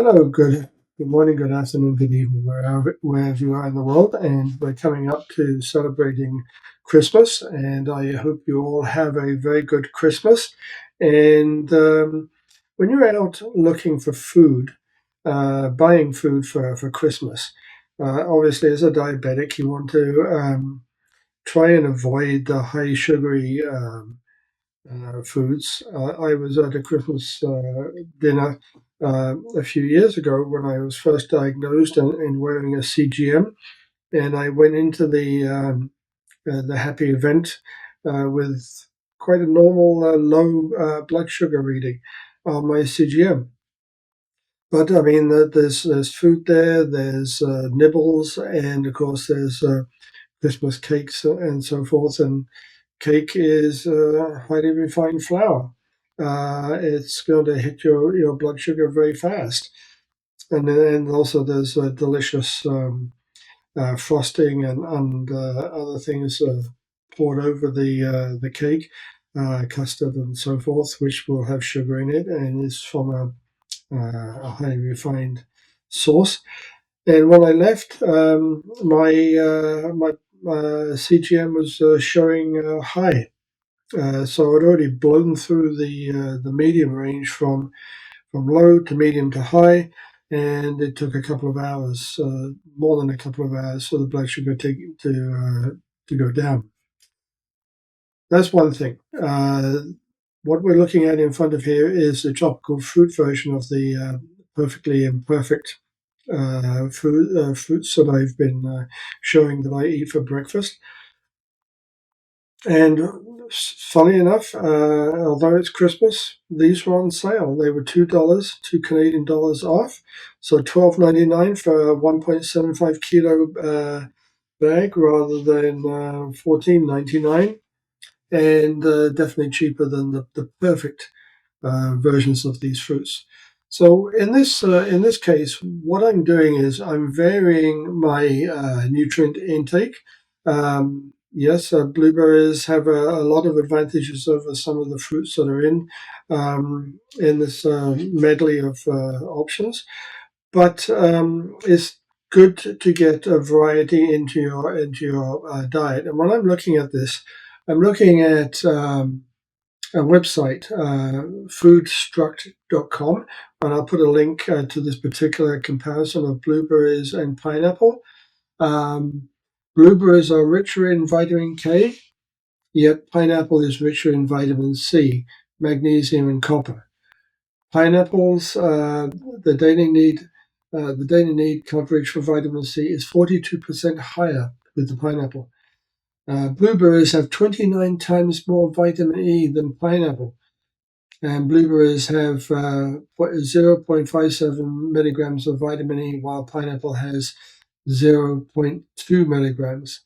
Hello, good morning, good afternoon, good evening, wherever you are in the world. And we're coming up to celebrating Christmas, and I hope you all have a very good Christmas. And when you're out looking for food, buying food for Christmas, obviously as a diabetic, you want to try and avoid the high sugary foods. I was at a Christmas dinner a few years ago when I was first diagnosed and wearing a CGM, and I went into the happy event with quite a normal low blood sugar reading on my CGM. But I mean, there's food there, there's nibbles, and of course there's Christmas cakes and so forth. And cake is highly refined flour. It's going to hit your blood sugar very fast. And then also there's delicious frosting and other things poured over the cake, custard and so forth, which will have sugar in it and is from a highly refined source. And when I left, my CGM was showing high. So I'd already blown through the medium range from low to medium to high, and it took a couple of hours, more than a couple of hours, for the blood sugar to go down. That's one thing. What we're looking at in front of here is the tropical fruit version of the perfectly imperfect fruits that I've been showing that I eat for breakfast. And funny enough, although it's Christmas, these were on sale. They were $2, $2 Canadian off. So $12.99 for a 1.75 kilo bag rather than $14.99, and definitely cheaper than the perfect versions of these fruits. So in this case, what I'm doing is I'm varying my nutrient intake. Yes, blueberries have a lot of advantages over some of the fruits that are in this medley of options, but it's good to get a variety into your diet. And when I'm looking at this, I'm looking at a website, foodstruct.com, and I'll put a link to this particular comparison of blueberries and pineapple. Um, Blueberries are richer in vitamin K, yet pineapple is richer in vitamin C, magnesium, and copper. Pineapples, the daily need coverage for vitamin C is 42% higher with the pineapple. Blueberries have 29 times more vitamin E than pineapple, and blueberries have 0.57 milligrams of vitamin E, while pineapple has 0.2 milligrams.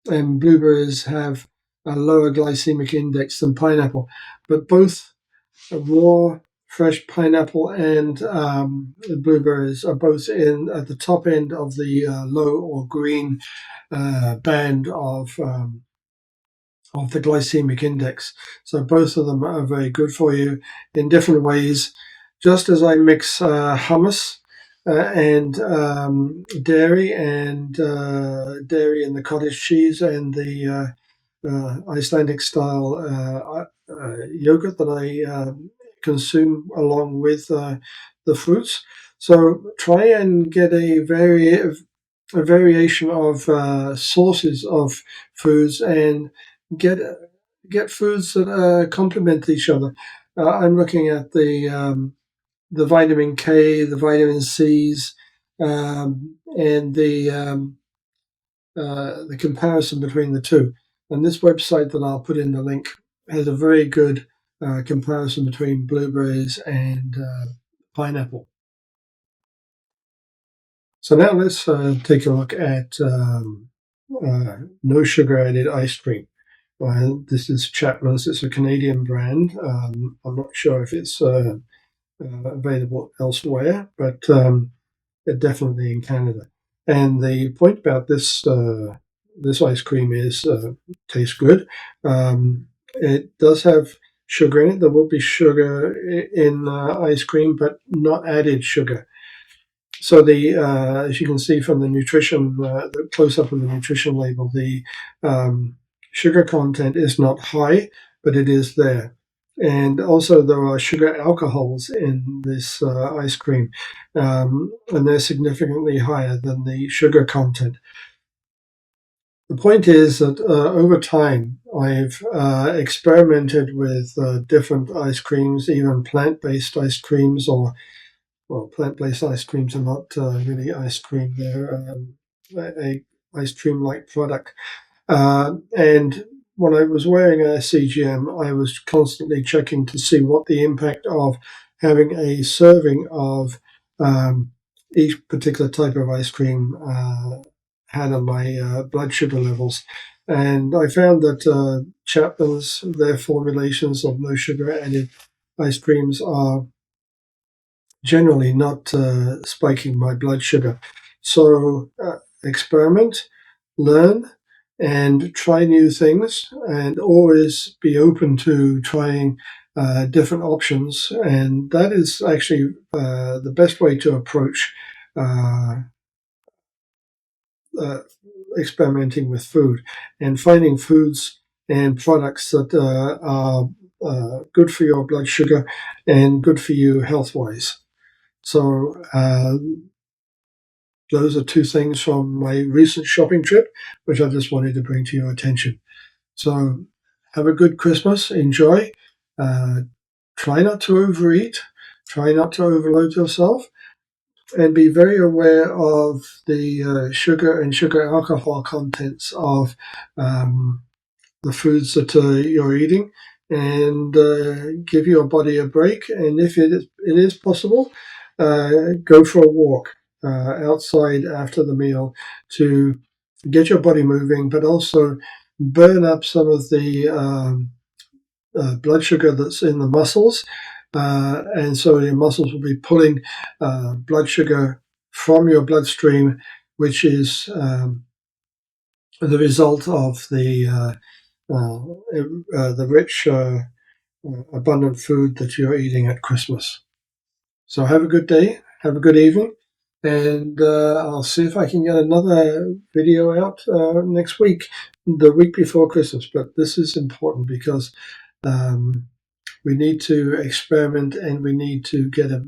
And blueberries have a lower glycemic index than pineapple. But both raw, fresh pineapple and blueberries are both in at the top end of the low or green band of the glycemic index. So both of them are very good for you in different ways. Just as I mix hummus and dairy and the cottage cheese and the Icelandic style yogurt that I consume along with the fruits. So try and get a variation of sources of foods and get get foods that complement each other. I'm looking at the vitamin K, the vitamin C's, and the comparison between the two. And this website that I'll put in the link has a very good comparison between blueberries and pineapple. So now let's take a look at no sugar added ice cream. This is Chapman's. It's a Canadian brand. I'm not sure if it's available elsewhere, but definitely in Canada. And the point about this ice cream is tastes good. It does have sugar in it. There will be sugar in ice cream, but not added sugar. So as you can see from the nutrition, the close-up of the nutrition label, the sugar content is not high, but it is there. And also there are sugar alcohols in this ice cream, and they're significantly higher than the sugar content. The point is that over time, I've experimented with different ice creams, even plant-based ice creams, or well, plant-based ice creams are not really ice cream; they're a ice cream-like product. And when I was wearing a CGM, I was constantly checking to see what the impact of having a serving of each particular type of ice cream had on my blood sugar levels. And I found that Chapman's, their formulations of no sugar added ice creams are generally not spiking my blood sugar. So experiment, learn, and try new things, and always be open to trying different options. And that is actually the best way to approach uh, uh, experimenting with food and finding foods and products that are good for your blood sugar and good for you health wise. So, those are two things from my recent shopping trip, which I just wanted to bring to your attention. So, have a good Christmas. Enjoy. Uh, Try not to overeat. Try not to overload yourself. And be very aware of the sugar and sugar alcohol contents of um, the foods that you're eating, and give your body a break. And if it is possible, go for a walk outside after the meal to get your body moving, but also burn up some of the blood sugar that's in the muscles. And so your muscles will be pulling blood sugar from your bloodstream, which is the result of the rich, abundant food that you're eating at Christmas. So have a good day, have a good evening, and I'll see if I can get another video out next week, the week before Christmas. But this is important because um, we need to experiment and we need to get a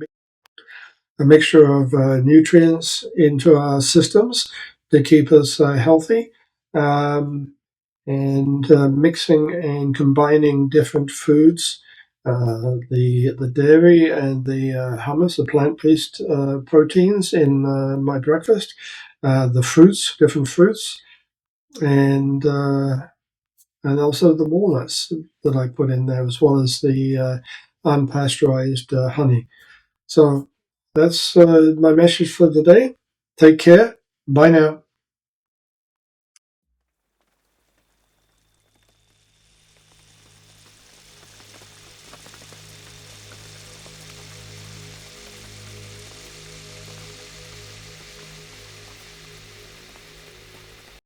mixture of nutrients into our systems to keep us healthy. Um, and mixing and combining different foods, the dairy and the hummus, the plant-based proteins in my breakfast, the fruits, different fruits, and also the walnuts that I put in there, as well as the unpasteurized honey. So that's my message for today. Take care. Bye now.